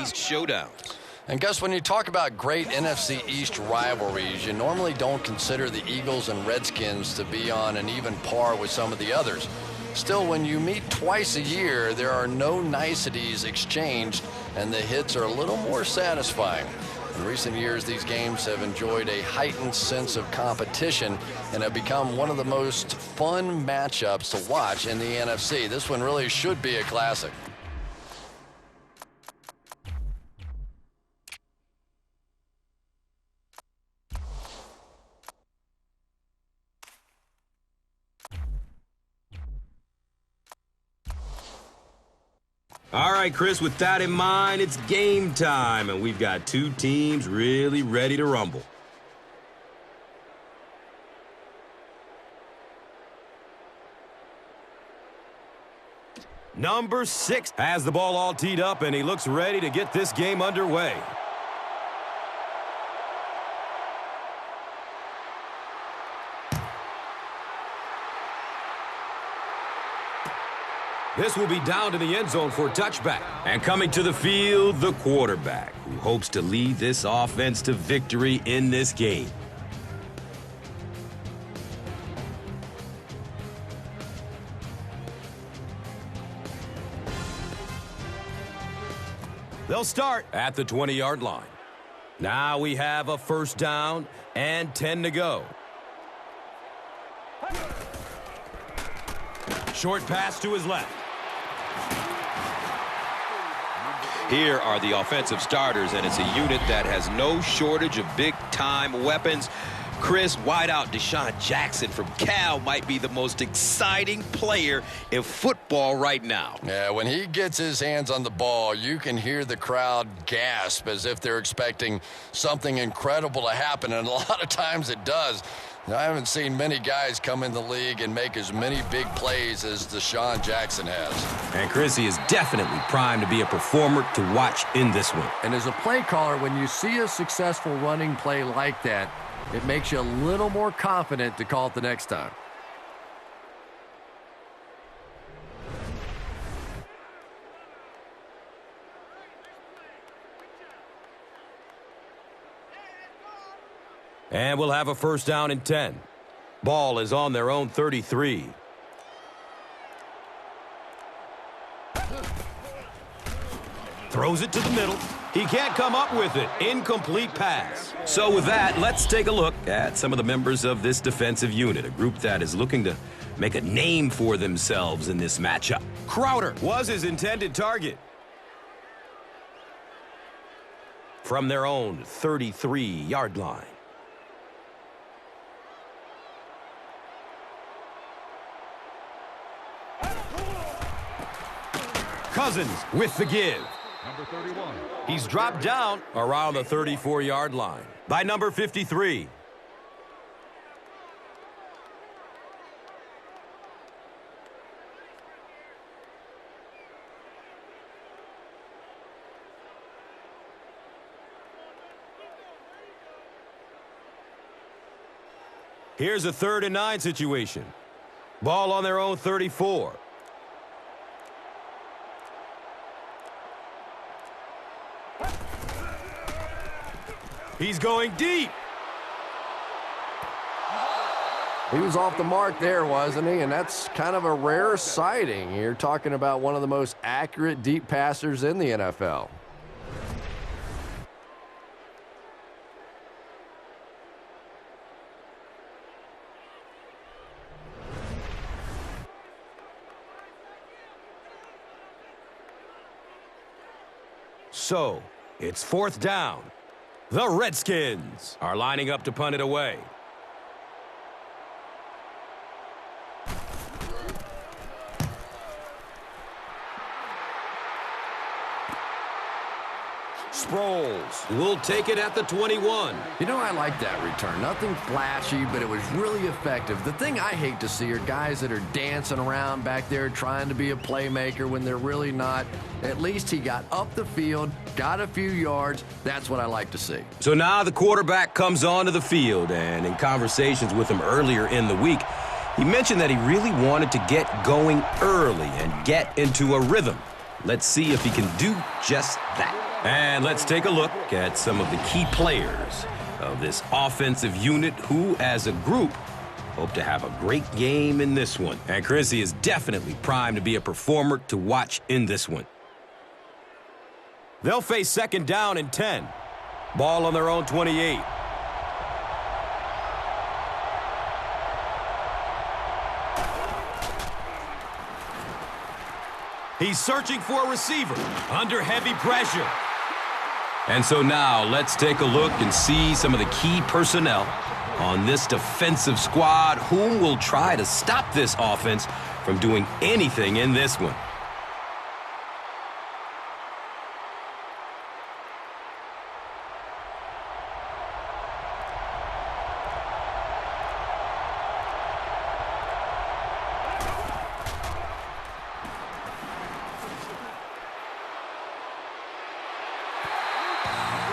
East showdowns. And Gus, when you talk about great NFC East rivalries, you normally don't consider the Eagles and Redskins to be on an even par with some of the others. Still, when you meet twice a year, there are no niceties exchanged, and the hits are a little more satisfying. In recent years, these games have enjoyed a heightened sense of competition and have become one of the most fun matchups to watch in the NFC. This one really should be a classic. All right, Chris, with that in mind, it's game time, and we've got two teams really ready to rumble. Number 6 has the ball all teed up, and he looks ready to get this game underway. This will be down to the end zone for a touchback. And coming to the field, the quarterback, who hopes to lead this offense to victory in this game. They'll start at the 20-yard line. Now we have a first down and 10 to go. Short pass to his left. Here are the offensive starters, and it's a unit that has no shortage of big-time weapons. Chris, wideout Deshaun Jackson from Cal might be the most exciting player in football right now. Yeah, when he gets his hands on the ball, you can hear the crowd gasp as if they're expecting something incredible to happen, and a lot of times it does. I haven't seen many guys come in the league and make as many big plays as Deshaun Jackson has. And Chris, he is definitely primed to be a performer to watch in this one. And as a play caller, when you see a successful running play like that, it makes you a little more confident to call it the next time. And we'll have a first down and 10. Ball is on their own 33. Throws it to the middle. He can't come up with it. Incomplete pass. So with that, let's take a look at some of the members of this defensive unit, a group that is looking to make a name for themselves in this matchup. Crowder was his intended target. From their own 33-yard line. Cousins with the give. Number 31. He's dropped down around the 34-yard line by number 53. Here's a 3rd and 9 situation. Ball on their own 34. He's going deep. He was off the mark there, wasn't he? And that's kind of a rare sighting. You're talking about one of the most accurate deep passers in the NFL. So, it's 4th down. The Redskins are lining up to punt it away. Sproles will take it at the 21. You know, I like that return. Nothing flashy, but it was really effective. The thing I hate to see are guys that are dancing around back there trying to be a playmaker when they're really not. At least he got up the field, got a few yards. That's what I like to see. So now the quarterback comes onto the field, and in conversations with him earlier in the week, he mentioned that he really wanted to get going early and get into a rhythm. Let's see if he can do just that. And let's take a look at some of the key players of this offensive unit who, as a group, hope to have a great game in this one. And Chrissy is definitely primed to be a performer to watch in this one. They'll face second down and 10. Ball on their own 28. He's searching for a receiver under heavy pressure. And so now let's take a look and see some of the key personnel on this defensive squad whom will try to stop this offense from doing anything in this one.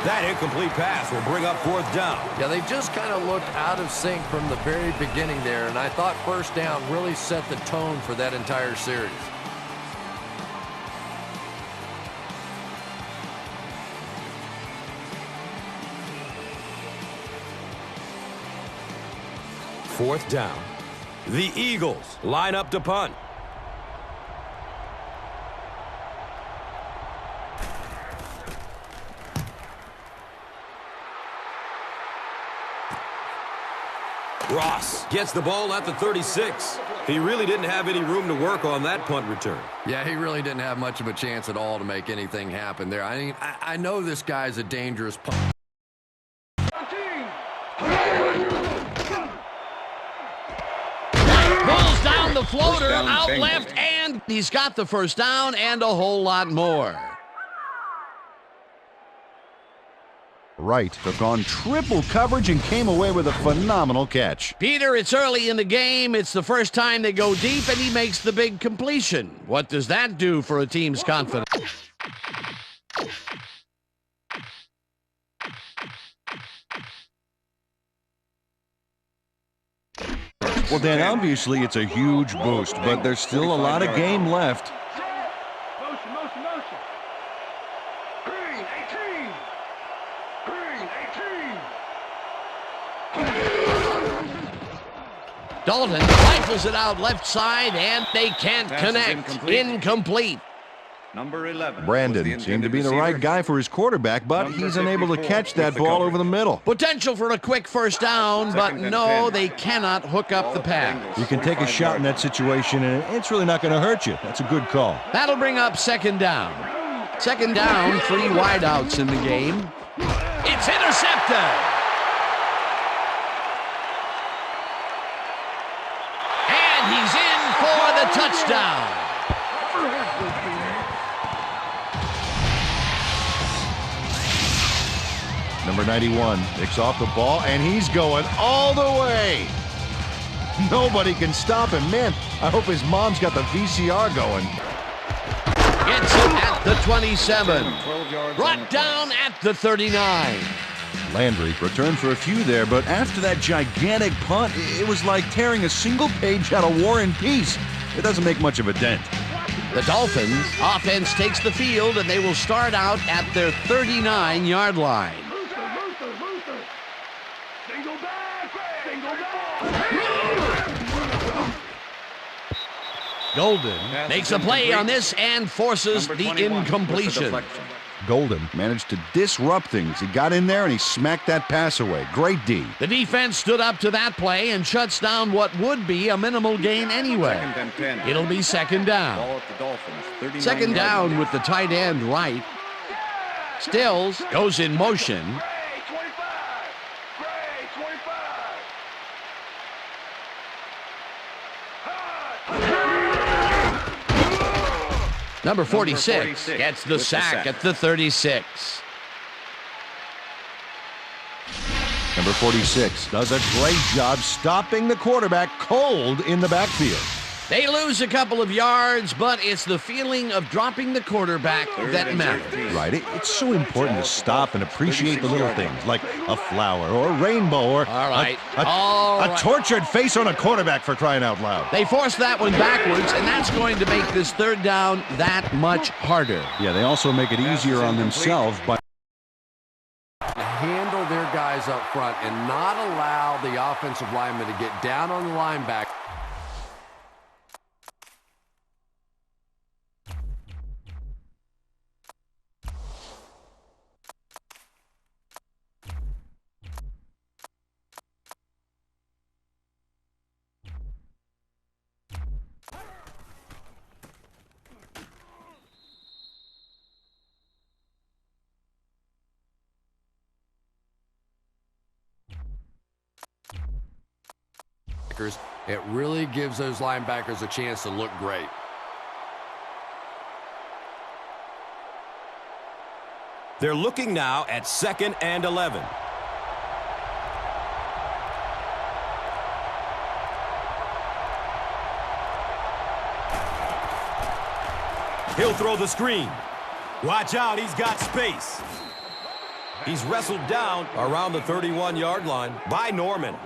That incomplete pass will bring up fourth down. Yeah, they just kind of looked out of sync from the very beginning there, and I thought first down really set the tone for that entire series. Fourth down. The Eagles line up to punt. Ross gets the ball at the 36. He really didn't have any room to work on that punt return. Yeah, he really didn't have much of a chance at all to make anything happen there. I mean, I know this guy's a dangerous punt. Pulls down the floater, out left, and he's got the first down and a whole lot more. Wright took on triple coverage and came away with a phenomenal catch. Peter, it's early in the game. It's the first time they go deep, and he makes the big completion. What does that do for a team's confidence? Well, Dan, obviously it's a huge boost, but there's still a lot of game left. Motion. Green 18. Green 18. Dalton rifles it out left side, and they can't connect. Incomplete. Number 11. Brandon seemed to be the right guy for his quarterback, but he's unable to catch that ball over the middle. Potential for a quick first down, but no, they cannot hook up the pass. You can take a shot in that situation, and it's really not going to hurt you. That's a good call. That'll bring up second down. Second down, 3 wideouts in the game. It's intercepted. And he's in for the touchdown. Number 91 picks off the ball, and he's going all the way. Nobody can stop him. Man, I hope his mom's got the VCR going. Gets it at the 27. Brought down at the 39. Landry returned for a few there, but after that gigantic punt, it was like tearing a single page out of War and Peace. It doesn't make much of a dent. The Dolphins offense takes the field, and they will start out at their 39-yard line. Golden makes a play on this and forces the incompletion. Golden managed to disrupt things. He got in there and he smacked that pass away. Great D. The defense stood up to that play and shuts down what would be a minimal gain anyway. It'll be second down. Second down with the tight end right. Stills goes in motion. Number 46 gets the sack at the 36. Number 46 does a great job stopping the quarterback cold in the backfield. They lose a couple of yards, but it's the feeling of dropping the quarterback that matters. Right. It's so important to stop and appreciate the little things, like a flower or a rainbow or a tortured face on a quarterback, for crying out loud. They forced that one backwards, and that's going to make this third down that much harder. Yeah, they also make it easier on themselves by handle their guys up front and not allow the offensive lineman to get down on the linebacker. It really gives those linebackers a chance to look great. They're looking now at 2nd and 11. He'll throw the screen. Watch out, he's got space. He's wrestled down around the 31-yard line by Norman.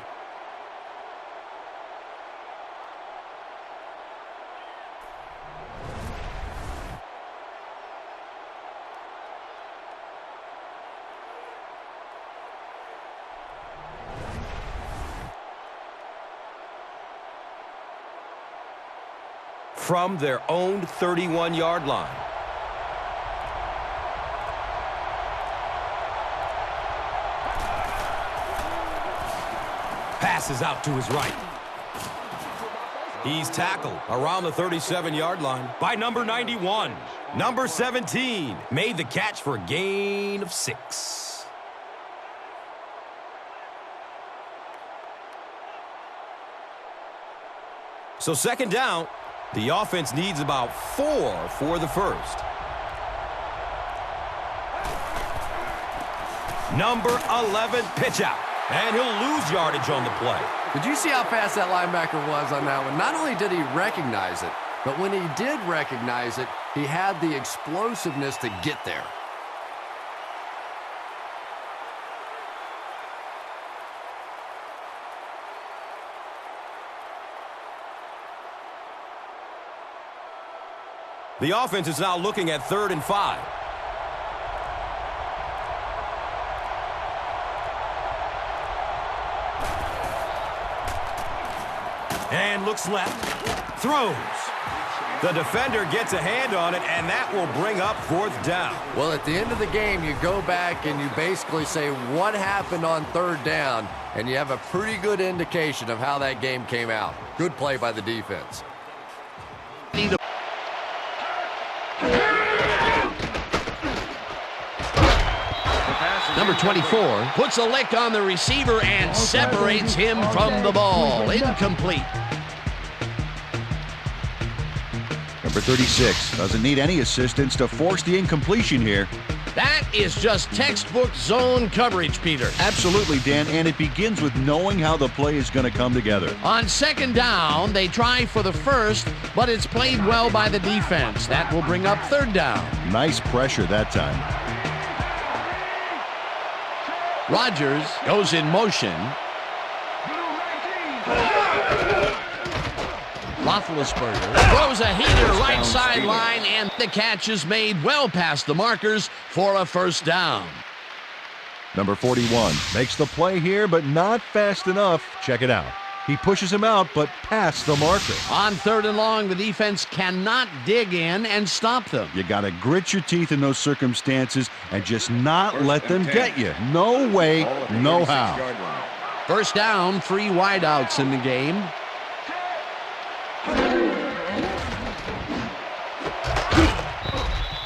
From their own 31-yard line. Passes out to his right. He's tackled around the 37-yard line by number 91. Number 17 made the catch for a gain of 6. So 2nd down. The offense needs about 4 for the first. Number 11, pitch out. And he'll lose yardage on the play. Did you see how fast that linebacker was on that one? Not only did he recognize it, but when he did recognize it, he had the explosiveness to get there. The offense is now looking at 3rd and 5. And looks left. Throws. The defender gets a hand on it, and that will bring up 4th down. Well, at the end of the game, you go back and you basically say what happened on 3rd down, and you have a pretty good indication of how that game came out. Good play by the defense. Number 24 puts a lick on the receiver and separates him from the ball. Incomplete. Number 36 doesn't need any assistance to force the incompletion here. That is just textbook zone coverage, Peter. Absolutely, Dan, and it begins with knowing how the play is going to come together. On 2nd down, they try for the first, but it's played well by the defense. That will bring up 3rd down. Nice pressure that time. Rodgers goes in motion. Roethlisberger throws a heater right sideline, and the catch is made well past the markers for a 1st down. Number 41 makes the play here, but not fast enough. Check it out. He pushes him out, but past the marker. On 3rd and long, the defense cannot dig in and stop them. You got to grit your teeth in those circumstances and just not let them get you. No way, no how. 1st down, 3 wideouts in the game.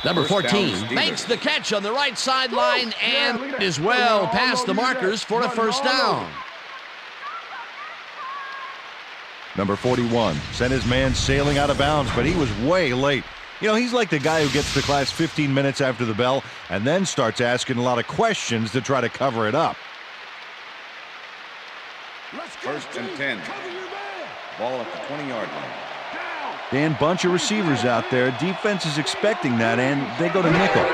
Number 14 makes the catch on the right sideline and is well past the markers for a 1st down. Number 41 sent his man sailing out of bounds, but he was way late. You know, he's like the guy who gets to class 15 minutes after the bell and then starts asking a lot of questions to try to cover it up. 1st and 10. Ball at the 20-yard line. Dan, bunch of receivers out there. Defense is expecting that, and they go to nickel.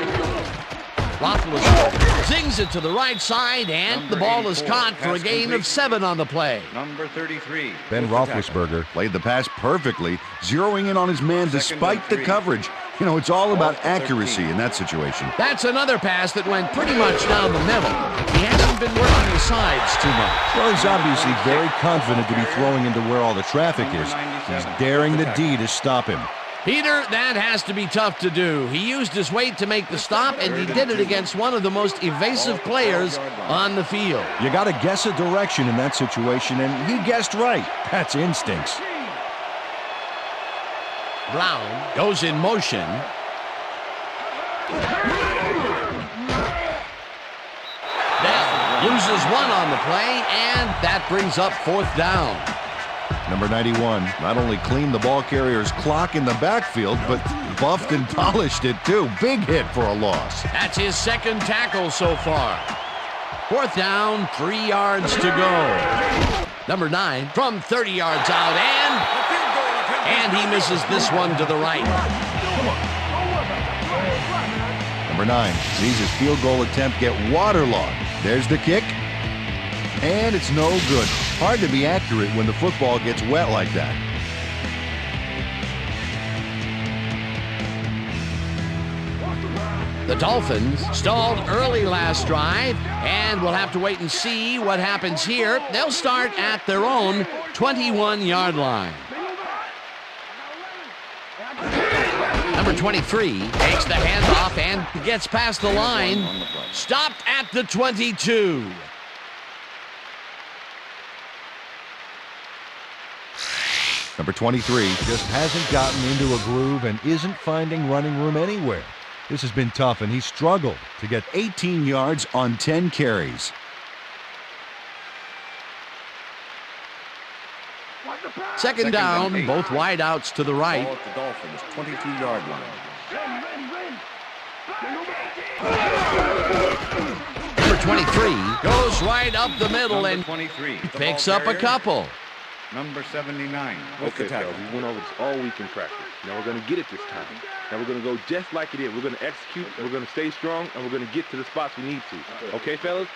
Roethlisberger zings it to the right side, and the ball is caught for a gain of 7 on the play. Number 33. Ben Roethlisberger played the pass perfectly, zeroing in on his man despite the coverage. You know, it's all about accuracy in that situation. That's another pass that went pretty much down the middle. He hasn't been working the sides too much. Well, he's obviously very confident to be throwing into where all the traffic is. He's daring the D to stop him. Peter, that has to be tough to do. He used his weight to make the stop, and he did it against one of the most evasive players on the field. You got to guess a direction in that situation, and he guessed right. That's instincts. Brown goes in motion. Bell loses 1 on the play, and that brings up 4th down. Number 91 not only cleaned the ball carrier's clock in the backfield, but buffed and polished it too. Big hit for a loss. That's his 2nd tackle so far. 4th down, 3 yards to go. Number 9 from 30 yards out, and he misses this one to the right. Number 9 sees his field goal attempt get waterlogged. There's the kick, and it's no good. Hard to be accurate when the football gets wet like that. The Dolphins stalled early last drive, and we'll have to wait and see what happens here. They'll start at their own 21-yard line. Number 23 takes the handoff and gets past the line. Stopped at the 22. Number 23 just hasn't gotten into a groove and isn't finding running room anywhere. This has been tough, and he struggled to get 18 yards on 10 carries. Second down, both wideouts to the right. Ball at the Dolphins' 22-yard line. Number 23 goes right up the middle Number and 23. picks up a couple. Number 79. Okay, fellas, we went over this all week in practice. Now we're going to get it this time. Now we're going to go just like it is. We're going to execute, we're going to stay strong, and we're going to get to the spots we need to. Okay, fellas?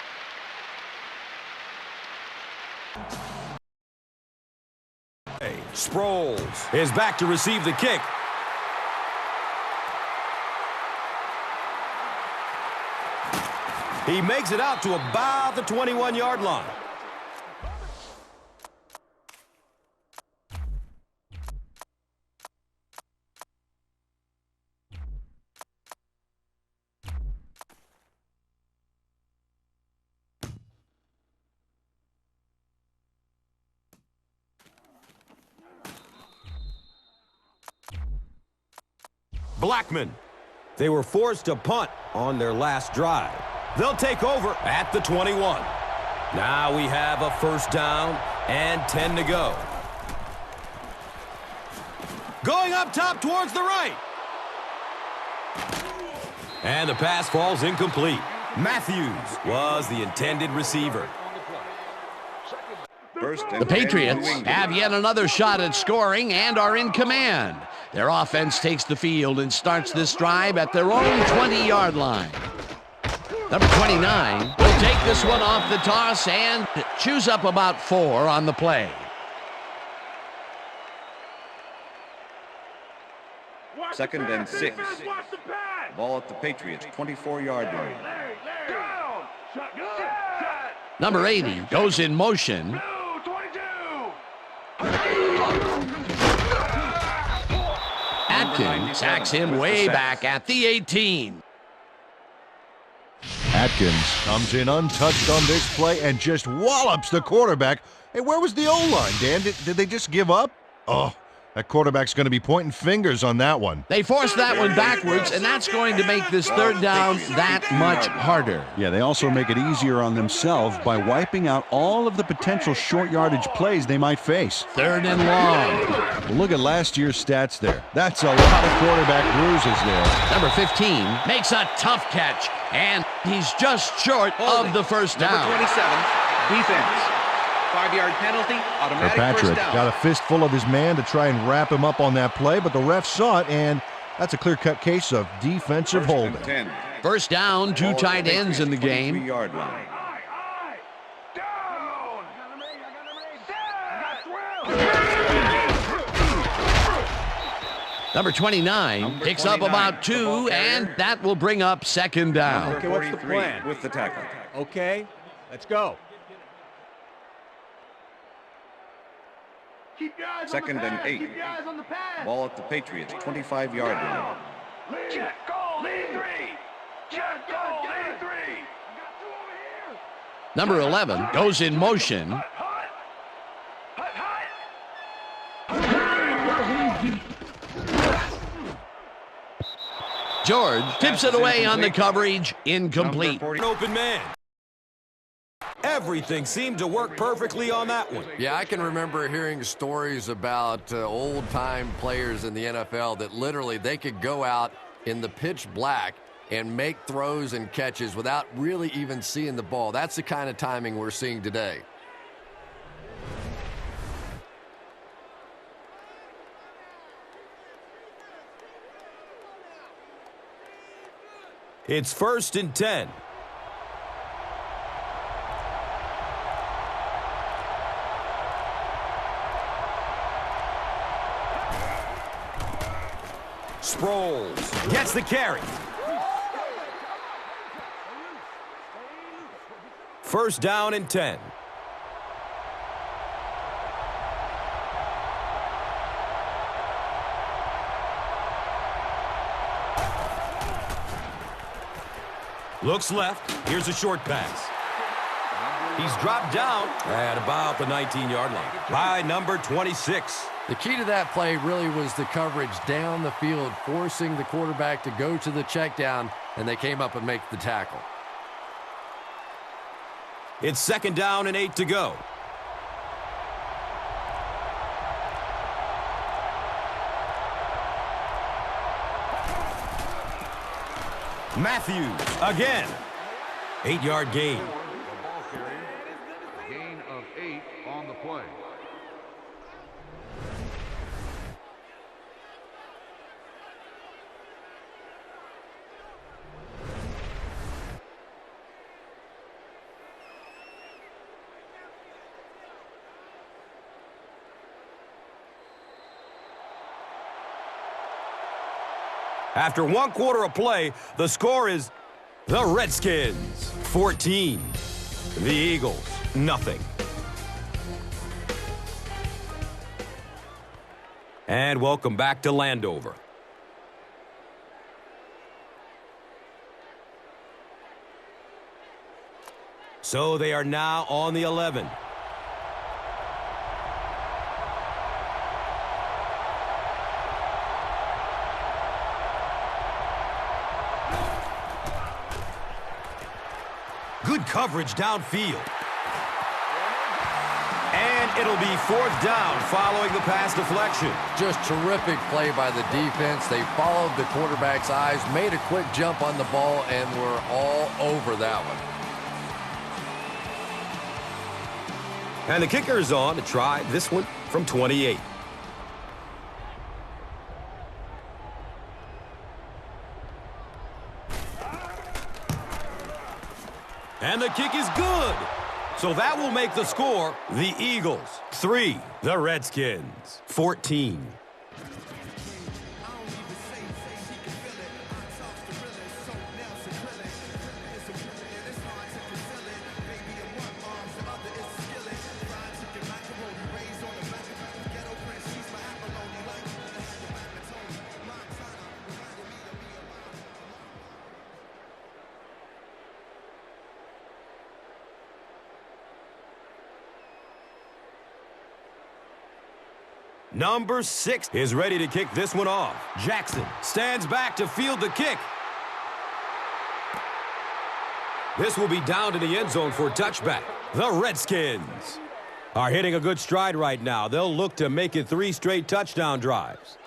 Sproles is back to receive the kick. He makes it out to about the 21-yard line. Blackman. They were forced to punt on their last drive. They'll take over at the 21. Now we have a first down and 10 to go. Going up top towards the right. And the pass falls incomplete. Matthews was the intended receiver. The Patriots have yet another shot at scoring and are in command. Their offense takes the field and starts this drive at their own 20-yard line. Number 29 will take this one off the toss and chews up about 4 on the play. Second and 6. Ball at the Patriots' 24-yard line. Number 80 goes in motion. Atkins sacks him way back at the 18. Atkins comes in untouched on this play and just wallops the quarterback. Hey, where was the O-line, Dan? Did they just give up? Oh, that quarterback's going to be pointing fingers on that one. They forced that one backwards, and that's going to make this third down that much harder. Yeah, they also make it easier on themselves by wiping out all of the potential short yardage plays they might face. Third and long. Well, look at last year's stats there. That's a lot of quarterback bruises there. Number 15 makes a tough catch, and he's just short of the first down. Number 27, defense. 5-yard penalty, automatic Kirkpatrick first down. got a fistful of his man to try and wrap him up on that play, but the ref saw it, and that's a clear-cut case of defensive holding. First down, two tight ends in the game. 23-yard line. Number 29 picks up about 2, and that will bring up second down. Okay, what's the plan? With the tackle. Okay, let's go. Second and 8. Ball at the Patriots, 25-yard line. Check, go, lead 3. Check, go, lead 3. Number 11 goes in motion. George tips it away on the coverage, incomplete. An open man. Everything seemed to work perfectly on that one. Yeah, I can remember hearing stories about old-time players in the NFL that literally they could go out in the pitch black and make throws and catches without really even seeing the ball. That's the kind of timing we're seeing today. It's 1st and 10. Sproles gets the carry. First down and 10. Looks left. Here's a short pass. He's dropped down at about the 19-yard line by number 26. The key to that play really was the coverage down the field, forcing the quarterback to go to the check down, and they came up and make the tackle. It's second down and 8 to go. Matthews again. 8-yard gain. Gain of 8 on the play. After 1 quarter of play, the score is the Redskins 14, the Eagles nothing. And welcome back to Landover. So they are now on the 11. Good coverage downfield. And it'll be 4th down following the pass deflection. Just terrific play by the defense. They followed the quarterback's eyes, made a quick jump on the ball, and were all over that one. And the kicker is on to try this one from 28. And the kick is good. So that will make the score the Eagles 3, the Redskins 14. Number 6 is ready to kick this one off. Jackson stands back to field the kick. This will be down to the end zone for a touchback. The Redskins are hitting a good stride right now. They'll look to make it 3 straight touchdown drives.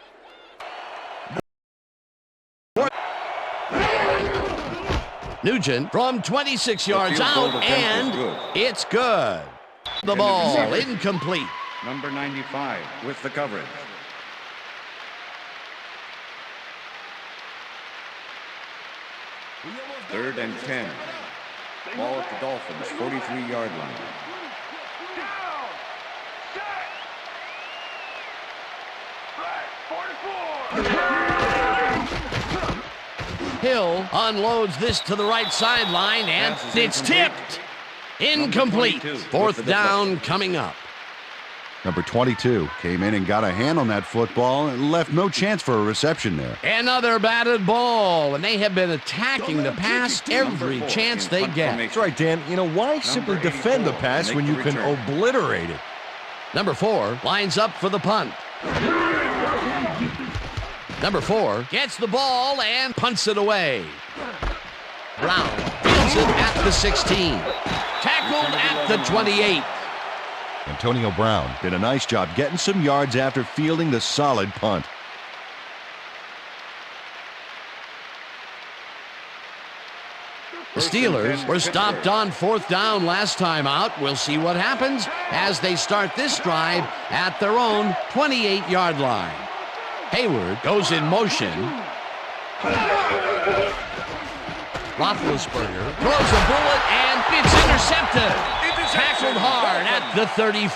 Nugent from 26 yards out, and it's good. The ball incomplete. Number 95 with the coverage. Third and 10. Ball at the Dolphins, 43-yard line. Hill unloads this to the right sideline, and it's tipped. Incomplete. Fourth down coming up. Number 22 came in and got a hand on that football and left no chance for a reception there. Another batted ball, and they have been attacking the pass every chance they get. That's right, Dan. You know, why simply defend the pass when you can obliterate it? Number 4 lines up for the punt. Number 4 gets the ball and punts it away. Brown fields it at the 16. Tackled at the 28. Antonio Brown did a nice job getting some yards after fielding the solid punt. The Steelers were stopped on fourth down last time out. We'll see what happens as they start this drive at their own 28-yard line. Hayward goes in motion. Roethlisberger throws a bullet, and it's intercepted. Tackled hard at the 34.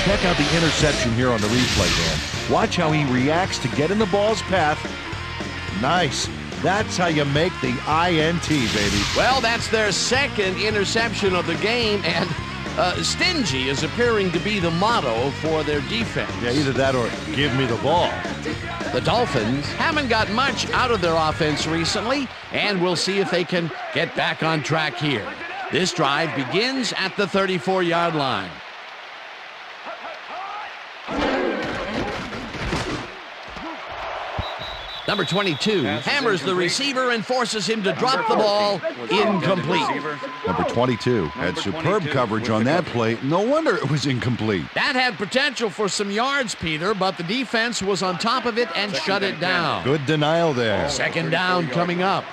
Check out the interception here on the replay, Dan. Watch how he reacts to get in the ball's path. Nice. That's how you make the INT, baby. Well, that's their second interception of the game, and stingy is appearing to be the motto for their defense. Yeah, either that or give me the ball. The Dolphins haven't got much out of their offense recently, and we'll see if they can get back on track here. This drive begins at the 34-yard line. Number 22 hammers the receiver and forces him to drop the ball. Incomplete. Number 22 had superb coverage on that play. No wonder it was incomplete. That had potential for some yards, Peter, but the defense was on top of it and shut it down. Good denial there. Second down coming up.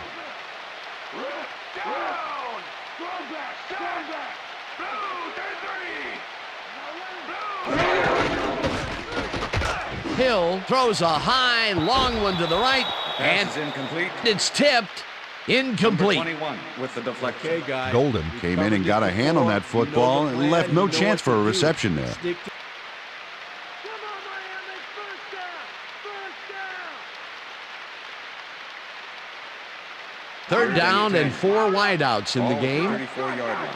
Hill throws a high, long one to the right, and incomplete. It's tipped. Incomplete. 21 with the deflection. Golden came in and got a hand on that football and left no chance for a reception there. Third down and 4 wideouts in the game. 34-yard line.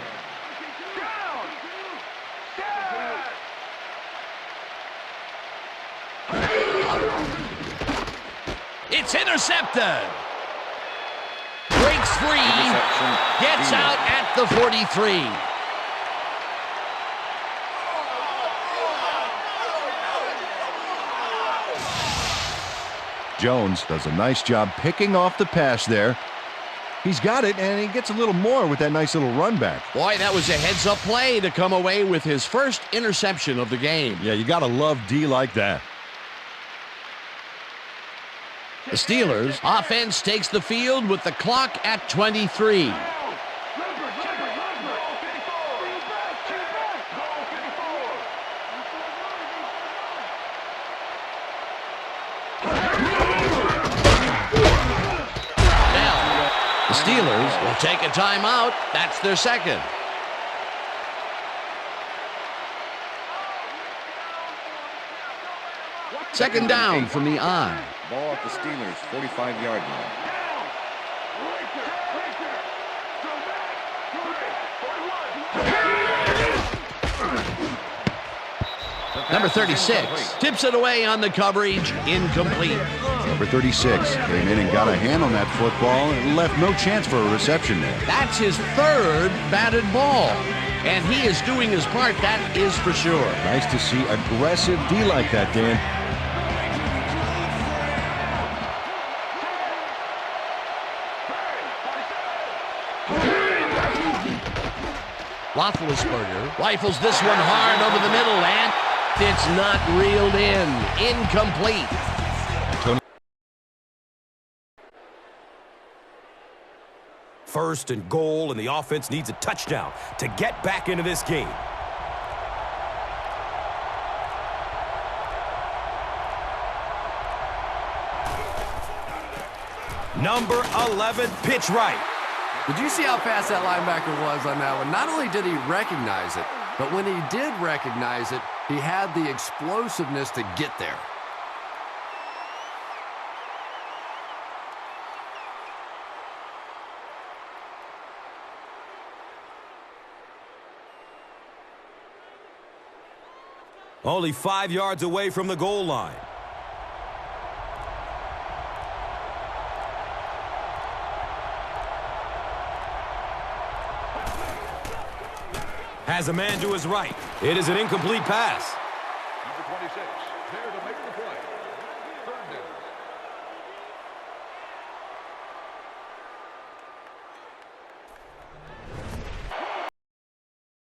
It's intercepted. Breaks free. Gets out at the 43. Jones does a nice job picking off the pass there. He's got it, and he gets a little more with that nice little run back. Boy, that was a heads-up play to come away with his first interception of the game. Yeah, you got to love D like that. The Steelers' offense takes the field with the clock at 23. The Steelers will take a timeout. That's their second. Second down from the I. Ball at the Steelers' 45-yard line. Number 36 tips it away on the coverage. Incomplete. Number 36 came in and got a hand on that football and left no chance for a reception there. That's his third batted ball, and he is doing his part, that is for sure. Nice to see aggressive D like that, Dan. Roethlisberger rifles this one hard over the middle, and It's not reeled in. Incomplete. First and goal, and the offense needs a touchdown to get back into this game. Number 11, pitch right. Did you see how fast that linebacker was on that one? Not only did he recognize it, but when he did recognize it, he had the explosiveness to get there. Only 5 yards away from the goal line. Has a man to his right. It is an incomplete pass. Number 26, there to make the play. Third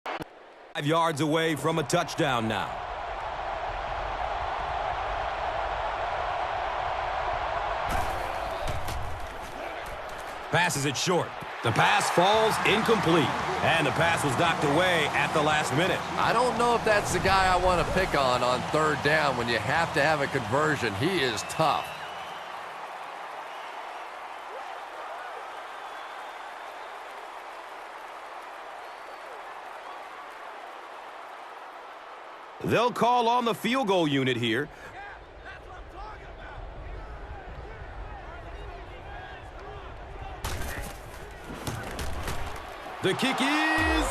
down. 5 yards away from a touchdown now. Passes it short. The pass falls incomplete. And the pass was knocked away at the last minute. I don't know if that's the guy I want to pick on third down when you have to have a conversion. He is tough. They'll call on the field goal unit here. The kick is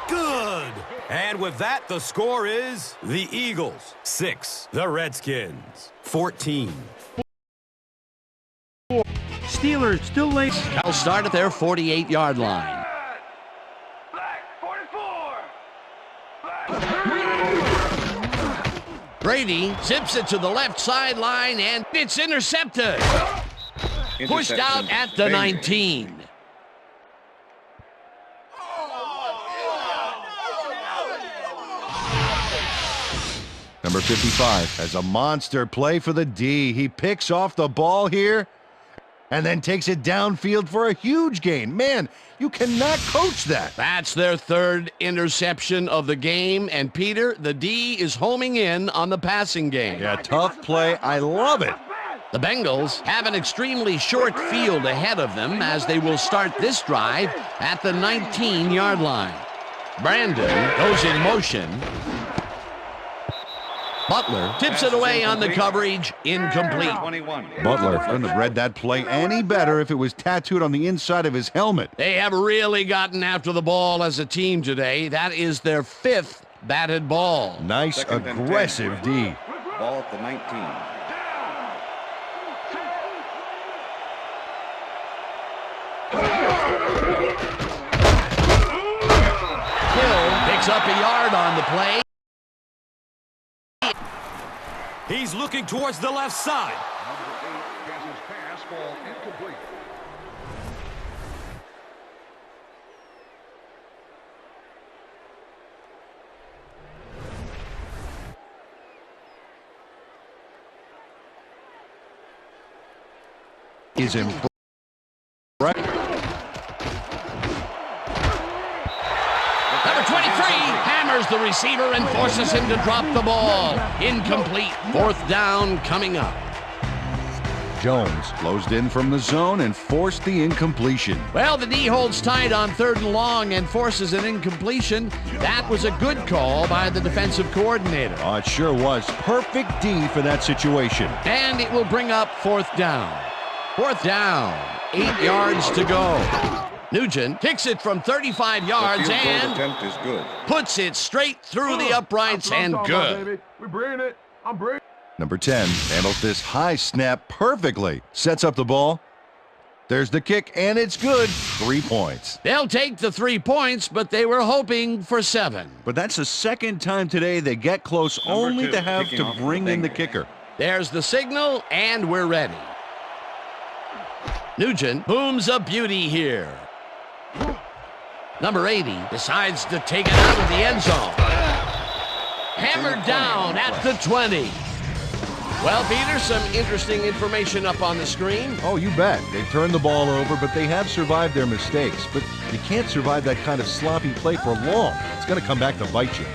good. And with that, the score is the Eagles 6, the Redskins 14. Steelers still late. They'll start at their 48-yard line. Black 44. Brady zips it to the left sideline, and it's intercepted. Pushed out at the 19. Number 55 has a monster play for the D. He picks off the ball here and then takes it downfield for a huge gain. Man, you cannot coach that. That's their third interception of the game. And Peter, the D is homing in on the passing game. Yeah, tough play. I love it. The Bengals have an extremely short field ahead of them as they will start this drive at the 19-yard line. Brandon goes in motion. Butler tips it away on the coverage, incomplete. Butler couldn't have read that play any better if it was tattooed on the inside of his helmet. They have really gotten after the ball as a team today. That is their 5th batted ball. Nice, aggressive D. Ball at the 19. Hill picks up a yard on the play. He's looking towards the left side. Number 8 has his pass ball incomplete. Is in Number 23 hammers the receiver and forces him to drop the ball. Incomplete. 4th down coming up. Jones closed in from the zone and forced the incompletion. Well, the D holds tight on 3rd and long and forces an incompletion. That was a good call by the defensive coordinator. Oh, it sure was. Perfect D for that situation. And it will bring up 4th down. 4th down. 8 yards to go. Nugent kicks it from 35 yards and attempt is good. Puts it straight through the uprights and good. We bring it. I'm bringing. Number 10 handles this high snap perfectly. Sets up the ball. There's the kick, and it's good. 3 points. They'll take the 3 points, but they were hoping for 7. But that's the second time today they get close, only to have to bring in the kicker. There's the signal, and we're ready. Nugent booms a beauty here. Number 80 decides to take it out of the end zone. Hammered down at the 20. Well, Peter, some interesting information up on the screen. Oh, you bet. They turned the ball over, but they have survived their mistakes. But you can't survive that kind of sloppy play for long. It's going to come back to bite you.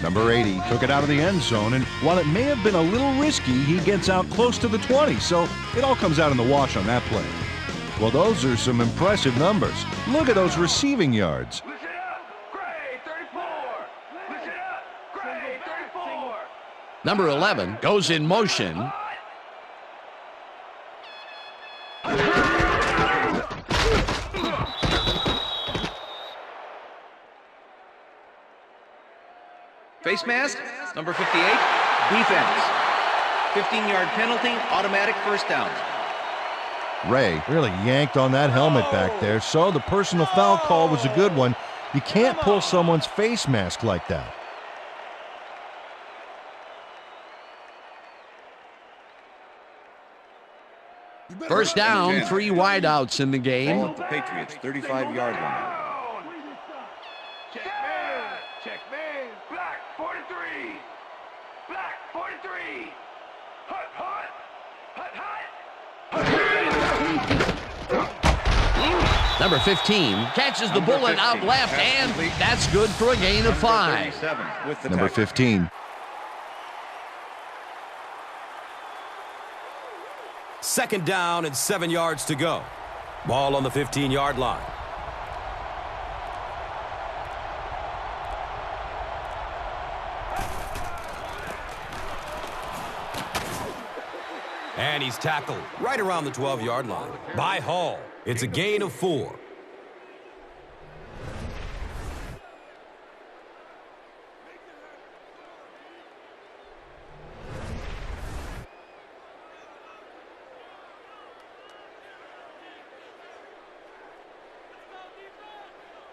Number 80 took it out of the end zone, and while it may have been a little risky, he gets out close to the 20, so it all comes out in the wash on that play. Well, those are some impressive numbers. Look at those receiving yards. Listen up, Gray 34. Listen up, Gray 34. Number 11 goes in motion. Face mask, number 58, defense. 15-yard penalty, automatic first down. Ray really yanked on that helmet back there, so the personal foul call was a good one. You can't pull someone's face mask like that. First down, 3 wideouts in the Ball game. at the Patriots 35-yard line. Check man. Check man. Black 43. Black 43. Hut, hut. Hut, hut. Number 15 catches the Number bullet out 15, left, pass and complete. that's good for a gain of 5. 37 with the Number tackle. 15. Second down and 7 yards to go. Ball on the 15-yard line. And he's tackled right around the 12-yard line by Hall. It's a gain of 4.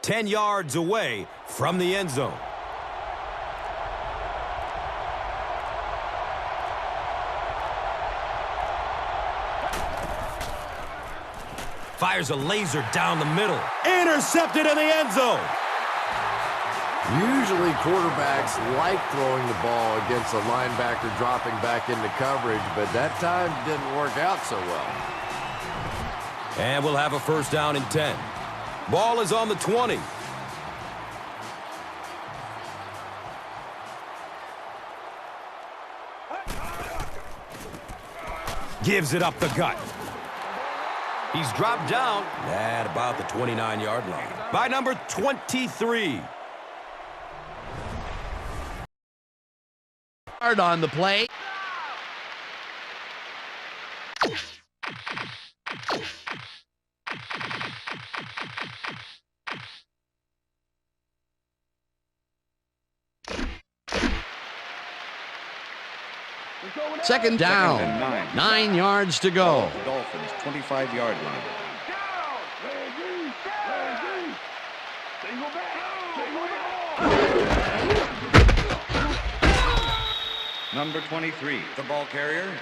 Ten yards away from the end zone. Fires a laser down the middle. Intercepted in the end zone. Usually quarterbacks like throwing the ball against a linebacker dropping back into coverage, but that time didn't work out so well. And we'll have a first down and 10. Ball is on the 20. Gives it up the gut. He's dropped down at about the 29-yard line by number 23. Hard on the play. Second down. Second and 9. 9 yards to Ball go. at the Dolphins 25-yard line. Number 23, the ball carrier.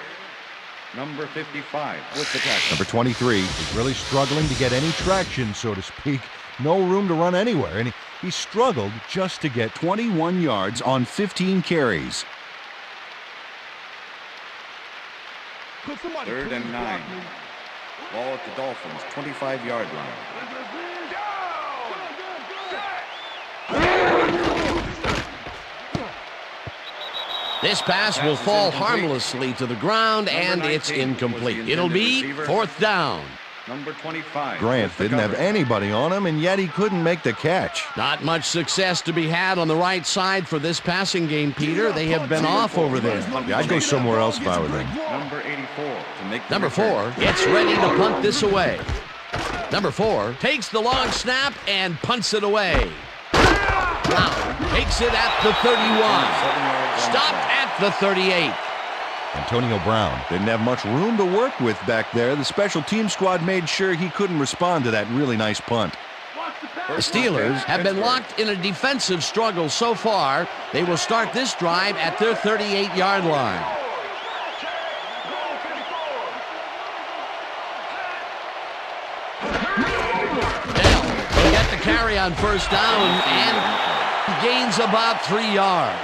Number 55 with the tackle. Number 23 is really struggling to get any traction, so to speak. No room to run anywhere, and he struggled just to get 21 yards on 15 carries. Third and 9. Ball at the Dolphins 25-yard line. This pass will fall harmlessly to the ground, and it's incomplete. It'll be fourth down. Number 25. Grant with the didn't have coverage. anybody on him, and yet he couldn't make the catch. Not much success to be had on the right side for this passing game, Peter. They have been off over there. Yeah, I'd go somewhere else if I were them. Number 84 to make the Number return. 4 gets ready to punt this away. Number 4 takes the long snap and punts it away. Brown takes it at the 31. Stopped at the 38. Antonio Brown didn't have much room to work with back there. The special team squad made sure he couldn't respond to that really nice punt. The Steelers have been locked in a defensive struggle so far. They will start this drive at their 38-yard line. Bell will get the carry on first down and gains about 3 yards.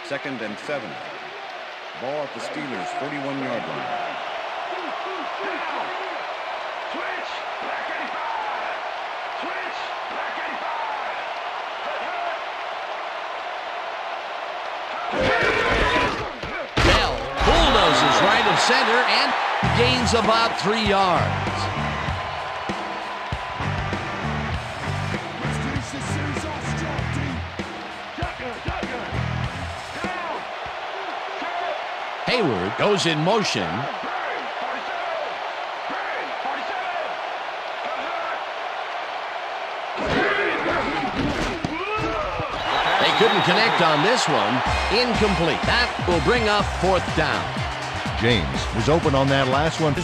Second and 7. Ball at the Steelers' 41-yard line. Switch, back 85. Switch, back 85. Bell bulldozes right of center and gains about 3 yards. Hayward goes in motion. They couldn't connect on this one. Incomplete. That will bring up 4th down. James was open on that last one.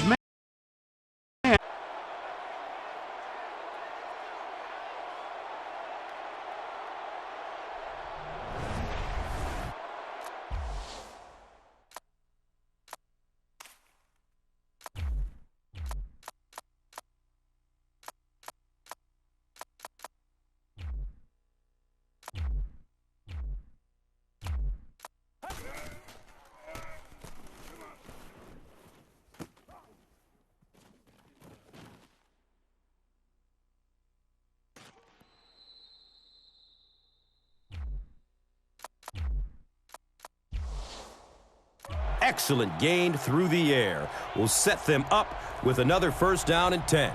Excellent gain through the air will set them up with another 1st down and 10.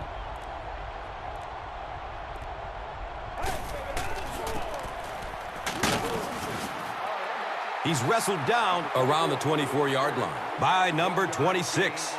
He's wrestled down around the 24-yard line by number 26.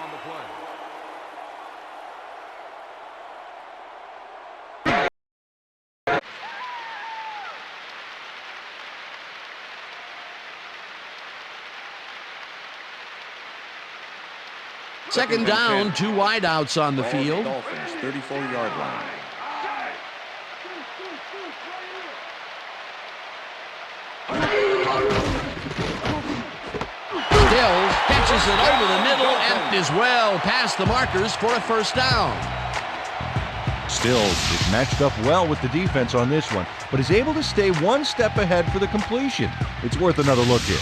Second down, 2 wideouts on the field. Dolphins, 34-yard line. Stills catches it over the middle and is well past the markers for a 1st down. Stills is matched up well with the defense on this one, but is able to stay 1 step ahead for the completion. It's worth another look here.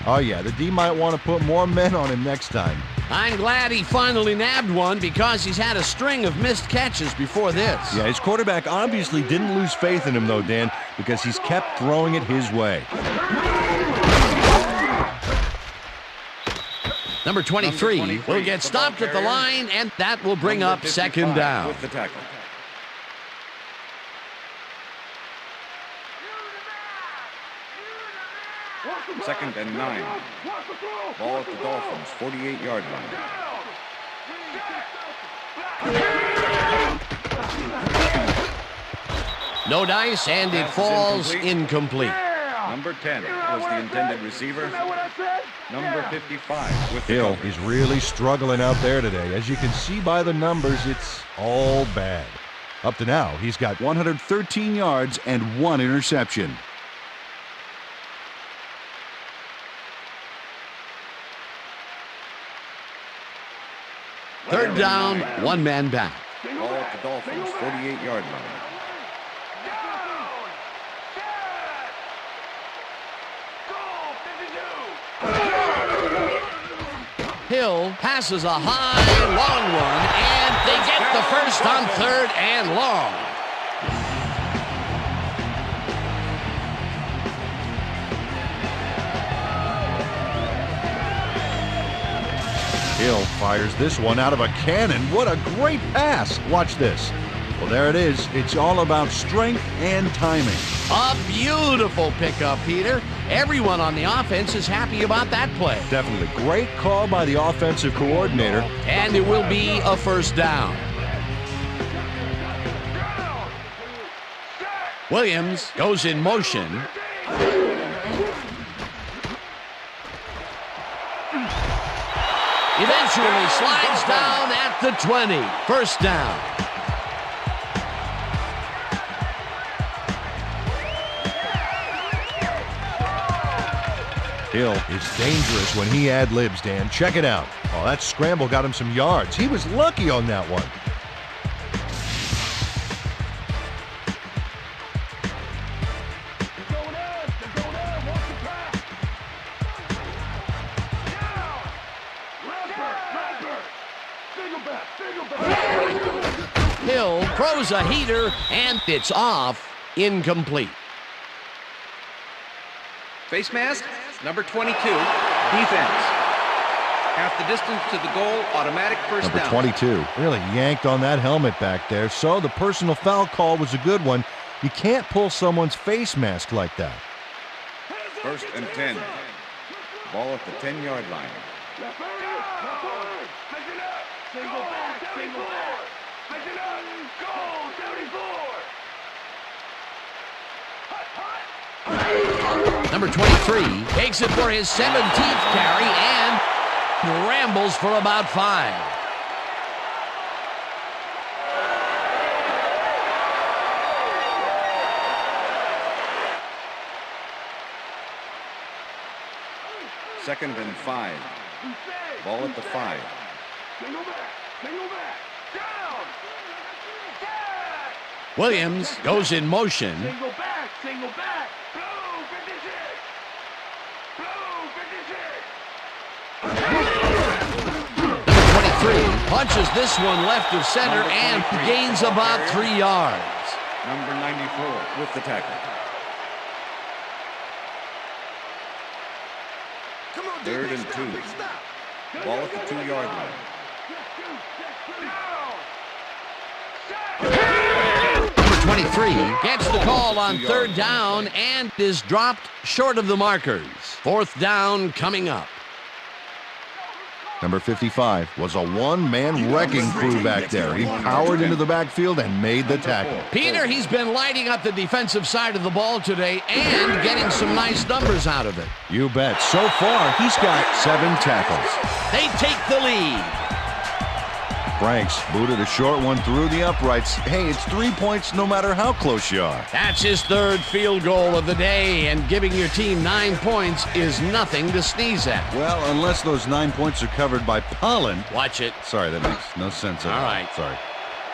Oh yeah, the D might want to put more men on him next time. I'm glad he finally nabbed one because he's had a string of missed catches before this. Yeah, his quarterback obviously didn't lose faith in him though, Dan, because he's kept throwing it his way. Number 23 will get stopped at the line, and that will bring up 2nd down. With the tackle. Second and 9. Ball at the Dolphins' 48-yard line. No dice, and it falls incomplete. Number 10 was the intended receiver. Number 55 with the Hill coverage. is really struggling out there today. As you can see by the numbers, it's all bad. Up to now, he's got 113 yards and 1 interception. Third down, 1 man back. Ball at the Dolphins' 48-yard line. Hill passes a high, long one, and they get the first on 3rd and long. Hill fires this one out of a cannon. What a great pass. Watch this. Well, there it is. It's all about strength and timing. A beautiful pickup, Peter. Everyone on the offense is happy about that play. Definitely. Great call by the offensive coordinator. And it will be a 1st down. Williams goes in motion. Eventually slides down at the 20. 1st down. Hill is dangerous when he ad-libs, Dan. Check it out. Oh, that scramble got him some yards. He was lucky on that one. Hill throws a heater, and it's off. Incomplete. Face mask, number 22, defense. Half the distance to the goal, automatic first Number down. 22 really yanked on that helmet back there, so the personal foul call was a good one. You can't pull someone's face mask like that. First and 10. Ball at the 10-yard line. Number 23 takes it for his 17th carry and rambles for about 5. Second and 5. Ball at the 5. Williams goes in motion. Single back. Blue 56. Number 23 punches this one left of center and gains about 3 yards. Number 94 with the tackle. Third and 2. Ball at the 2-yard line. Number 23 gets the call on third down and is dropped short of the markers. Fourth down coming up. Number 55 was a one-man wrecking crew back there. He powered into the backfield and made the tackle. Peter, he's been lighting up the defensive side of the ball today and getting some nice numbers out of it. You bet. So far, he's got 7 tackles. They take the lead. Franks booted a short one through the uprights. Hey, it's 3 points no matter how close you are. That's his third field goal of the day, and giving your team 9 points is nothing to sneeze at. Well, unless those 9 points are covered by pollen. Watch it. Sorry, that makes no sense at all. All right. Sorry.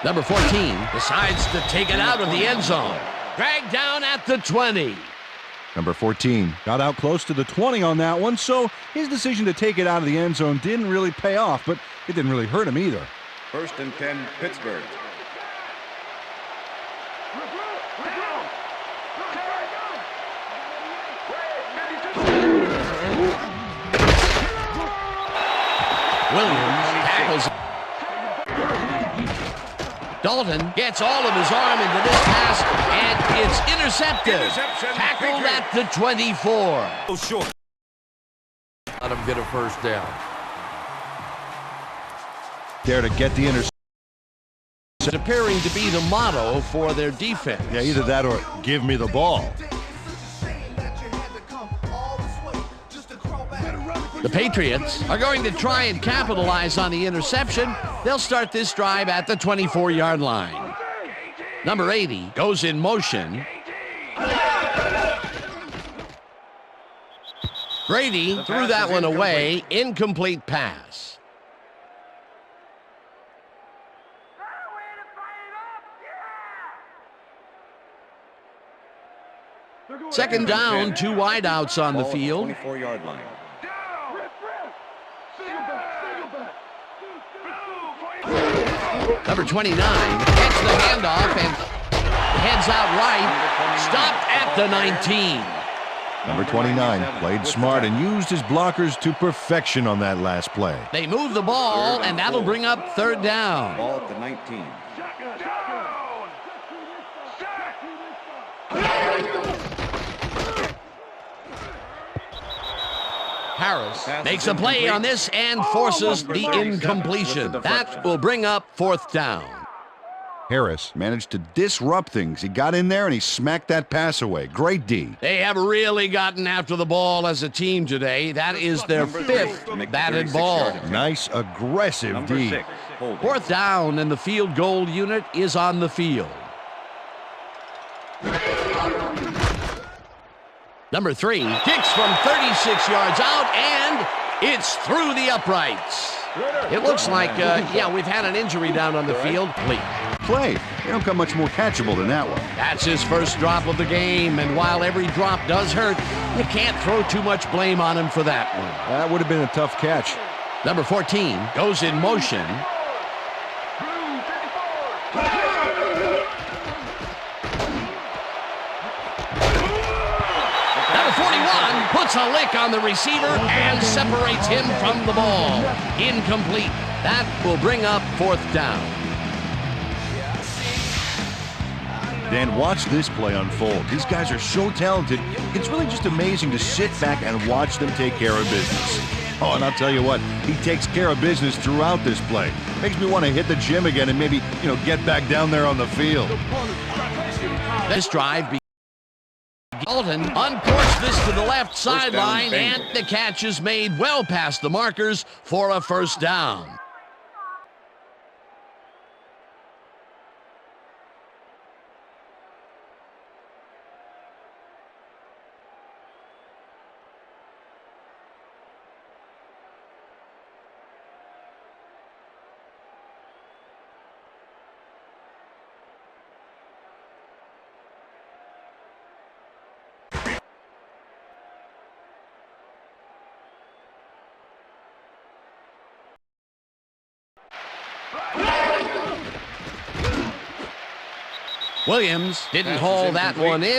Number 14 decides to take it out of the end zone. Dragged down at the 20. Number 14 got out close to the 20 on that one, so his decision to take it out of the end zone didn't really pay off, but it didn't really hurt him either. First and 10, Pittsburgh. Williams tackles. Dalton gets all of his arm into this pass, and it's intercepted. Tackled at the 24. Oh, sure. Let him get a first down. There to get the interception. Appearing to be the motto for their defense. Yeah, either that or give me the ball. The Patriots are going to try and capitalize on the interception. They'll start this drive at the 24-yard line. Number 80 goes in motion. Brady threw that one away. Incomplete pass. Second down, 2 wideouts on the field. 24-yard line. Number 29 gets the handoff and heads out right. Stopped at the 19. Number 29 played smart and used his blockers to perfection on that last play. They move the ball, and that'll bring up third down. Ball at the 19. Harris makes a play on this and forces the incompletion. That will bring up fourth down. Harris managed to disrupt things. He got in there and he smacked that pass away. Great D. They have really gotten after the ball as a team today. That is their 5th batted ball. Nice, aggressive D. Fourth down, and the field goal unit is on the field. Number 3 kicks from 36 yards out, and it's through the uprights. It looks like, we've had an injury down on the field. Play. They don't come much more catchable than that one. That's his first drop of the game, and while every drop does hurt, you can't throw too much blame on him for that one. That would have been a tough catch. Number 14 goes in motion. gets a lick on the receiver and separates him from the ball. Incomplete. That will bring up 4th down. Dan, watch this play unfold. These guys are so talented. It's really just amazing to sit back and watch them take care of business. Oh, and I'll tell you what, he takes care of business throughout this play. Makes me want to hit the gym again and maybe, get back down there on the field. This drive, Dalton uncorks this to the left sideline, and the catch is made well past the markers for a 1st down. Williams didn't haul that one in.